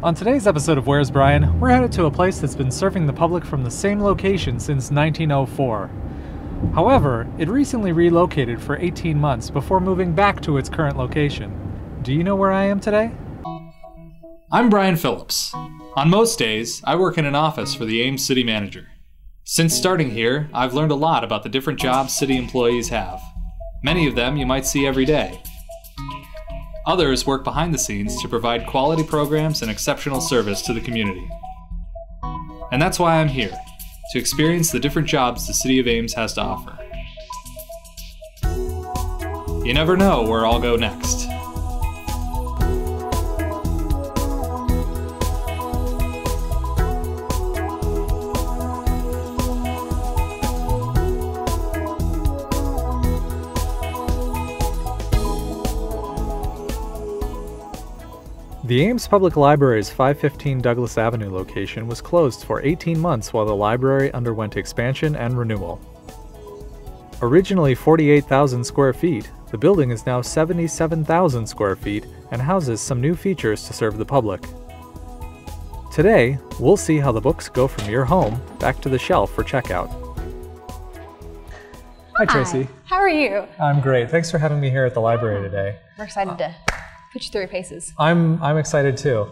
On today's episode of Where's Brian, we're headed to a place that's been serving the public from the same location since 1904. However, it recently relocated for 18 months before moving back to its current location. Do you know where I am today? I'm Brian Phillips. On most days, I work in an office for the Ames City Manager. Since starting here, I've learned a lot about the different jobs city employees have. Many of them you might see every day. Others work behind the scenes to provide quality programs and exceptional service to the community. And that's why I'm here, to experience the different jobs the City of Ames has to offer. You never know where I'll go next. The Ames Public Library's 515 Douglas Avenue location was closed for 18 months while the library underwent expansion and renewal. Originally 48,000 square feet, the building is now 77,000 square feet and houses some new features to serve the public. Today, we'll see how the books go from your home back to the shelf for checkout. Hi, Tracy. How are you? I'm great. Thanks for having me here at the library today. We're excited to put you through your paces. I'm excited too.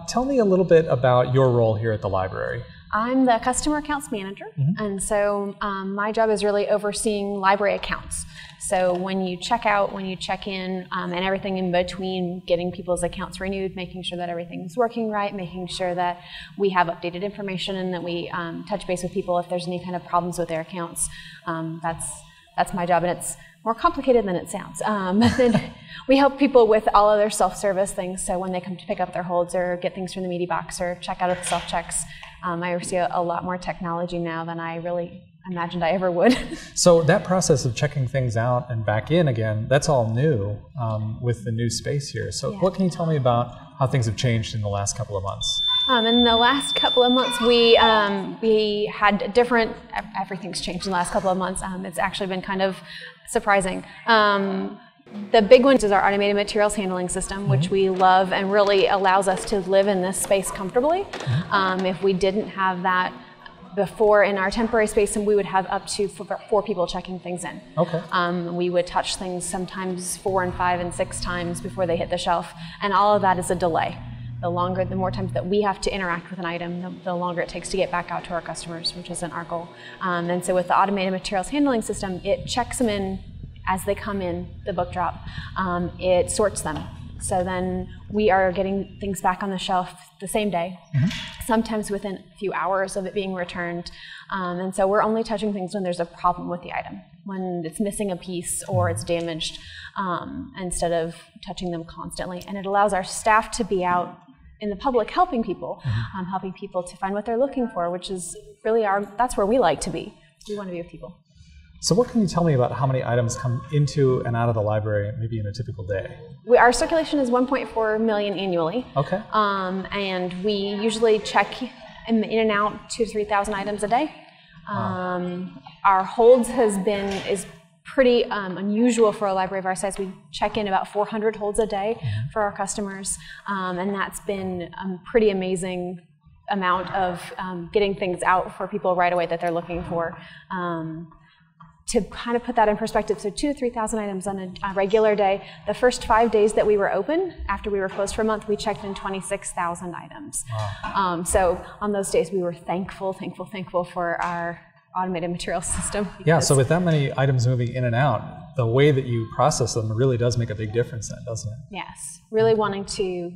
Tell me a little bit about your role here at the library. I'm the customer accounts manager, and so my job is really overseeing library accounts. So when you check out, when you check in, and everything in between, getting people's accounts renewed, making sure that everything's working right, making sure that we have updated information and that we touch base with people if there's any kind of problems with their accounts. That's my job, and it's more complicated than it sounds. Then we help people with all of their self-service things, so when they come to pick up their holds or get things from the media box or check out of the self-checks, I oversee a lot more technology now than I really imagined I ever would. So that process of checking things out and back in again, that's all new with the new space here. So What can you tell me about how things have changed in the last couple of months? In the last couple of months, we had different, everything's changed in the last couple of months. It's actually been kind of surprising. The big one is our automated materials handling system, which we love and really allows us to live in this space comfortably. If we didn't have that before in our temporary space, and we would have up to 4 people checking things in. Okay. We would touch things sometimes 4 and 5 and 6 times before they hit the shelf, and all of that is a delay. The more times that we have to interact with an item, the longer it takes to get back out to our customers, which isn't our goal. And so with the automated materials handling system, it checks them in as they come in, the book drop. It sorts them. So then we are getting things back on the shelf the same day, sometimes within a few hours of it being returned. And so we're only touching things when there's a problem with the item, when it's missing a piece or it's damaged, instead of touching them constantly. And it allows our staff to be out in the public helping people, helping people to find what they're looking for, which is really that's where we like to be. We want to be with people. So what can you tell me about how many items come into and out of the library maybe in a typical day? Our circulation is 1.4 million annually. Okay. And we usually check in and out 2,000 to 3,000 items a day. Our holds is pretty unusual for a library of our size. We check in about 400 holds a day for our customers, and that's been a pretty amazing amount of getting things out for people right away that they're looking for. To kind of put that in perspective, so 2,000 to 3,000 items on a regular day. The first 5 days that we were open, after we were closed for a month, we checked in 26,000 items. Wow. So on those days, we were thankful for our automated material system. Yeah, so with that many items moving in and out, the way that you process them really does make a big difference then, doesn't it? Yes, really wanting to,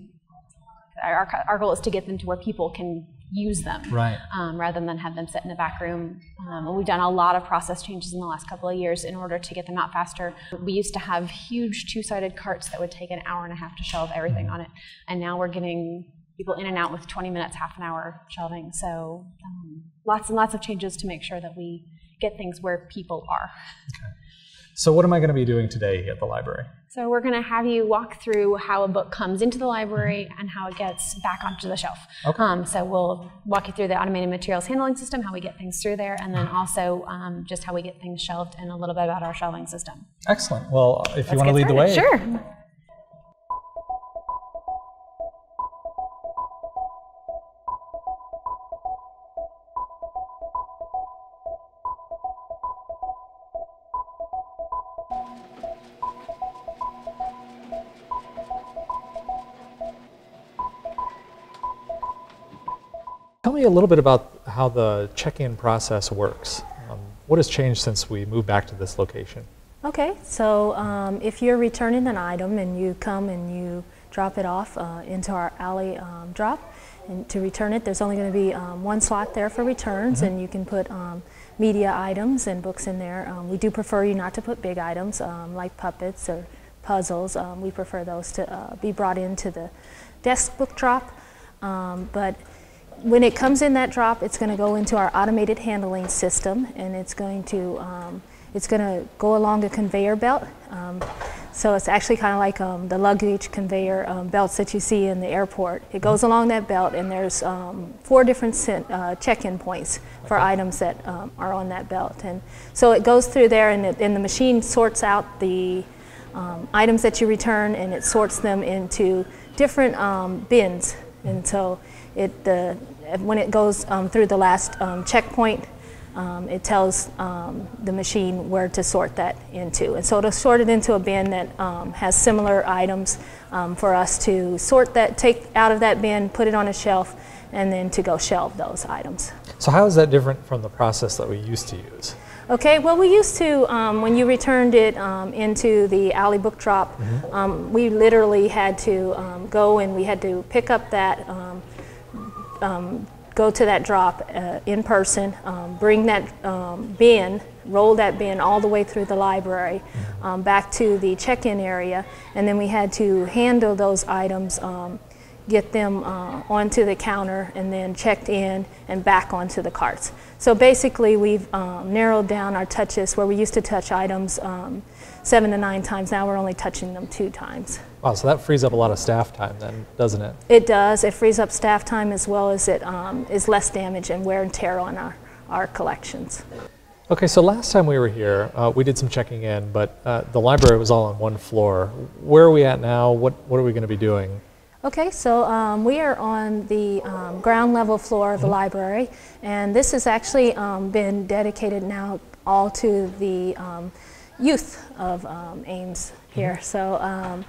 our goal is to get them to where people can use them, right. Rather than have them sit in the back room. We've done a lot of process changes in the last couple of years in order to get them out faster. We used to have huge 2-sided carts that would take an hour and a half to shelve everything on it, and now we're getting people in and out with 20 minutes, half an hour shelving. So lots and lots of changes to make sure that we get things where people are. Okay. So what am I going to be doing today at the library? So we're going to have you walk through how a book comes into the library and how it gets back onto the shelf. Okay. So we'll walk you through the automated materials handling system, how we get things through there, and then also just how we get things shelved and a little bit about our shelving system. Excellent. Well, if you want to lead the way. Sure. Tell me a little bit about how the check-in process works. What has changed since we moved back to this location? Okay, so if you're returning an item and you come and you drop it off into our alley drop, and to return it, there's only going to be one slot there for returns, and you can put media items and books in there. We do prefer you not to put big items like puppets or puzzles. We prefer those to be brought into the desk book drop, but when it comes in that drop, it's going to go into our automated handling system, and it's going to go along a conveyor belt. So it's actually kind of like the luggage conveyor belts that you see in the airport. It goes along that belt, and there's 4 different check-in points for items that are on that belt. And so it goes through there, and the machine sorts out the items that you return, and it sorts them into different bins. And so when it goes through the last checkpoint, it tells the machine where to sort that into. And so it'll sort it into a bin that has similar items for us to take out of that bin, put it on a shelf, and then to go shelve those items. So how is that different from the process that we used to use? Okay, well, we used to, when you returned it into the alley book drop, we literally had to go and we had to pick up that go to that drop in person, bring that bin, roll that bin all the way through the library back to the check-in area, and then we had to handle those items, get them onto the counter, and then checked in and back onto the carts. So basically we've narrowed down our touches where we used to touch items 7 to 9 times. Now we're only touching them 2 times. Wow, so that frees up a lot of staff time then, doesn't it? It does. It frees up staff time, as well as it is less damage and wear and tear on our collections. Okay, so last time we were here, we did some checking in, but the library was all on one floor. Where are we at now? What are we going to be doing? Okay, so we are on the ground level floor of the library, and this has actually been dedicated now all to the youth of Ames here. So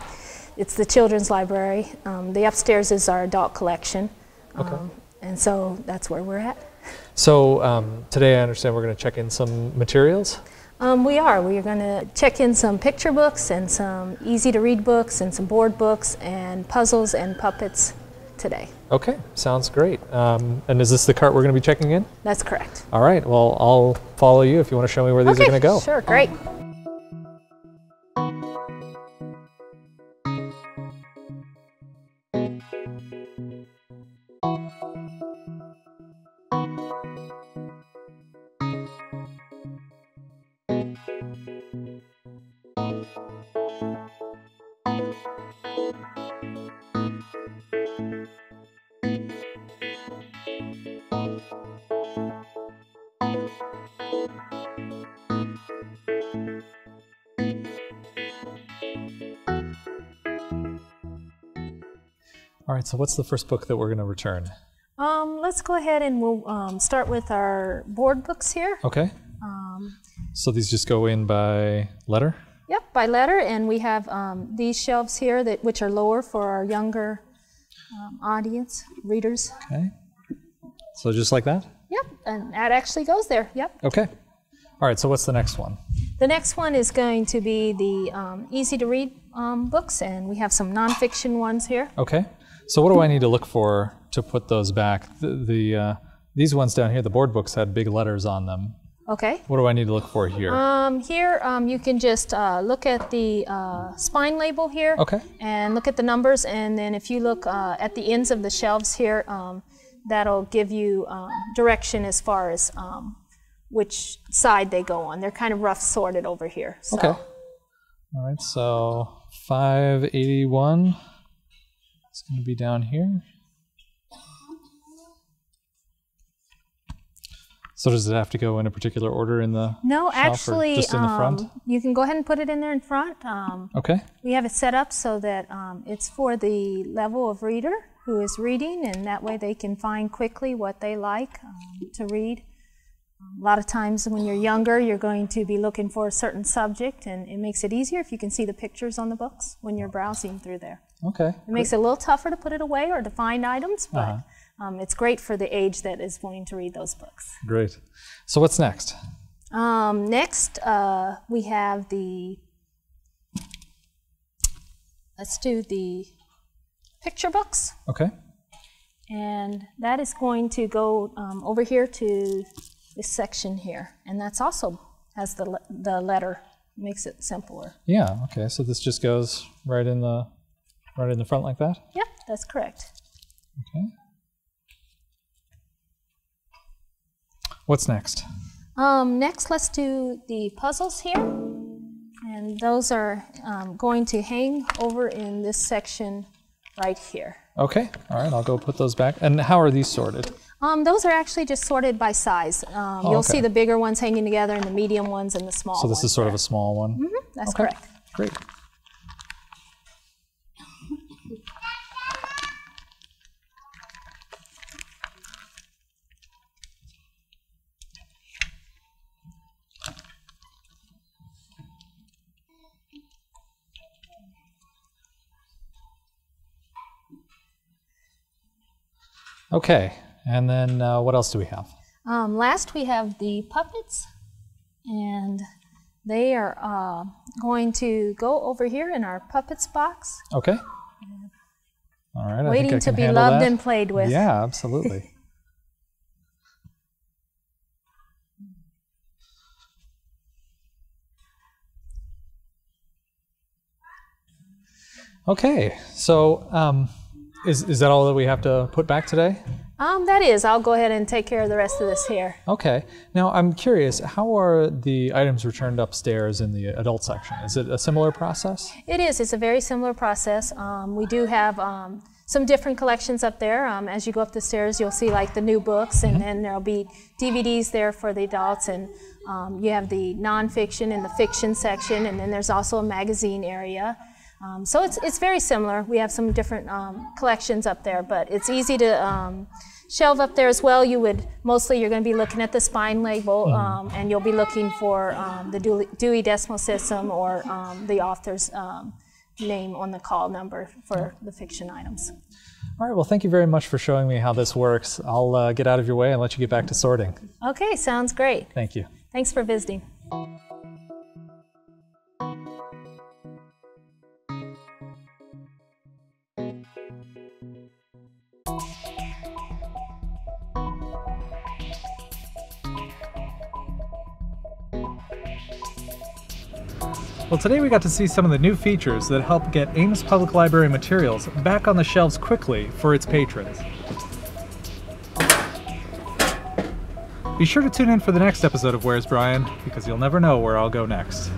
it's the children's library. The upstairs is our adult collection, and so that's where we're at. So today I understand we're going to check in some materials? We are. We are going to check in some picture books and some easy-to-read books and some board books and puzzles and puppets today. Okay, sounds great. And is this the cart we're going to be checking in? That's correct. All right, well, I'll follow you if you want to show me where these are going to go. Sure, great. All right, so what's the first book that we're going to return? Let's go ahead and we'll start with our board books here. Okay. So these just go in by letter? Yep, by letter, and we have these shelves here which are lower for our younger audience, readers. Okay. So just like that? Yep, and that actually goes there, yep. Okay. All right, so what's the next one? The next one is going to be the easy-to-read books, and we have some nonfiction ones here. Okay. So what do I need to look for to put those back? These ones down here, the board books had big letters on them. Okay. What do I need to look for here? Here you can just look at the spine label here. Okay. And look at the numbers, and then if you look at the ends of the shelves here, that'll give you direction as far as which side they go on. They're kind of rough sorted over here. So. Okay. All right, so 581 is going to be down here. So does it have to go in a particular order in the No, shelf, actually, or just in the front? You can go ahead and put it in there in front. Okay. We have it set up so that it's for the level of reader who is reading, and that way they can find quickly what they like to read. A lot of times when you're younger, you're going to be looking for a certain subject, and it makes it easier if you can see the pictures on the books when you're browsing through there. Okay. It makes it a little tougher to put it away or to find items, but it's great for the age that is wanting to read those books. Great. So what's next? Next, we have let's do the picture books. Okay. And that is going to go over here to this section here. And that's also has the letter, makes it simpler. Yeah, okay. So this just goes right in the front like that? Yep, that's correct. Okay. What's next? Next, let's do the puzzles here. And those are going to hang over in this section right here. Okay, all right, I'll go put those back. And how are these sorted? Those are actually just sorted by size. You'll okay. see the bigger ones hanging together and the medium ones and the small ones. So this is sort of a small one? Mm-hmm, that's okay. correct. Great. Okay, and then what else do we have? Last we have the puppets, and they are going to go over here in our puppets box. Okay. All right. Waiting to be loved and played with. Yeah, absolutely. Okay, so is that all that we have to put back today? That is. I'll go ahead and take care of the rest of this here. Okay. Now, I'm curious, how are the items returned upstairs in the adult section? Is it a similar process? It is. It's a very similar process. We do have some different collections up there. As you go up the stairs, you'll see like the new books, and then there'll be DVDs there for the adults, and you have the nonfiction and the fiction section, and then there's also a magazine area. So it's very similar. We have some different collections up there, but it's easy to shelve up there as well. You're going to be looking at the spine label, and you'll be looking for the Dewey Decimal System or the author's name on the call number for the fiction items. All right, well, thank you very much for showing me how this works. I'll get out of your way and let you get back to sorting. Okay, sounds great. Thank you. Thanks for visiting. Well, today we got to see some of the new features that help get Ames Public Library materials back on the shelves quickly for its patrons. Be sure to tune in for the next episode of Where's Brian, because you'll never know where I'll go next.